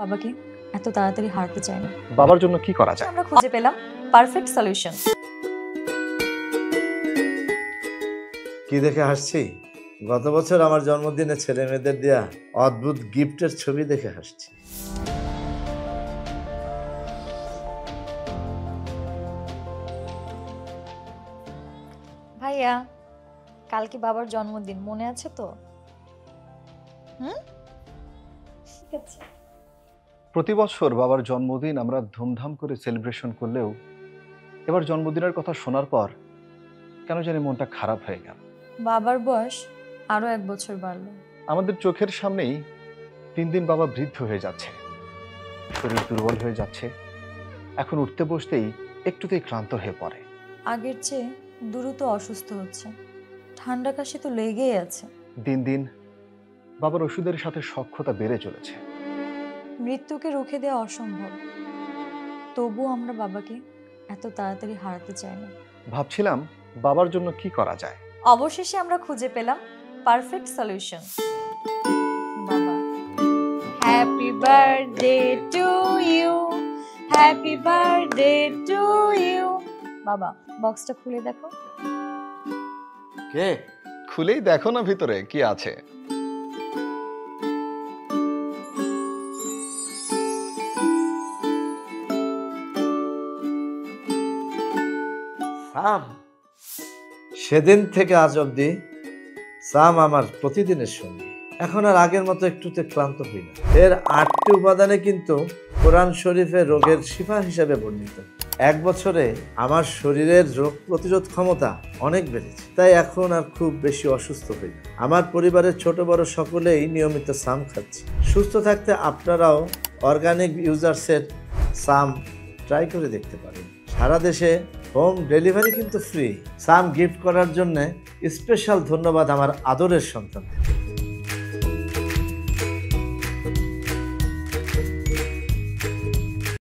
বাবাকে এত তাড়াতাড়ি হারাতে চাই না। বাবার জন্য কি করা যায়? আমরা খুঁজে পেলাম পারফেক্ট সলিউশন। কি দেখে হাসছি? গত বছর আমার জন্মদিনে ছেলে মেয়েদের দেয়া অদ্ভুত গিফটের ছবি দেখে হাসছি। ভাইয়া, কালকে বাবার জন্মদিন, মনে আছে তো? ঠিক আছে। প্রতি বছর বাবার জন্মদিন আমরা ধুমধাম করে সেলিব্রেশন করলেও এবার জন্মদিনের কথা শোনার পর কেন জানি মনটা খারাপ হয়ে গেল। বাবার বয়স আরো 1 বছর বাড়লো। আমাদের চোখের সামনেই দিন দিন বাবা বৃদ্ধ হয়ে যাচ্ছে, শরীর দুর্বল হয়ে যাচ্ছে, এখন উঠতে বসতেই একটুতেই ক্লান্ত হয়ে পড়ে। আগের চেয়ে দ্রুত অসুস্থ হচ্ছে, ঠান্ডা কাশি তো লেগেই আছে। দিন দিন বাবার ওষুধের সাথে সখ্যতা বেড়ে চলেছে। মৃত্যুকে রুখে দেওয়া অসম্ভব, তবুও আমরা বাবাকে এত তাড়াতাড়ি হারাতে চাই না। ভাবছিলাম বাবার জন্য কি করা যায়। অবশেষে আমরা খুঁজে পেলাম পারফেক্ট সলিউশন। বাবা, happy birthday to you, happy birthday to you. বাবা, বক্সটা খুলে দেখো। কে? খুলেই দেখো না ভিতরে কি আছে। সাম। সেদিন থেকে আজ অব্দি সাম আমার প্রতিদিনের সঙ্গী। এখন আর আগের মতো একটুতে ক্লান্ত হই না। এর 8টি উপাদানে কিন্তু কোরআন শরীফে রোগের শিফা হিসেবে বর্ণিত। 1 বছরে আমার শরীরের রোগ প্রতিরোধ ক্ষমতা অনেক বেড়েছে, তাই এখন আর খুব বেশি অসুস্থ হই না। আমার পরিবারের ছোট বড় সকলেই নিয়মিত সাম খাচ্ছি। সুস্থ থাকতে আপনারাও অর্গানিক ইউজার্সের সাম ট্রাই করে দেখতে পারেন। সারা দেশে হোম ডেলিভারি কিন্তু ফ্রি। সাম গিফট করার জন্য স্পেশাল ধন্যবাদ আমার আদরের সন্তান।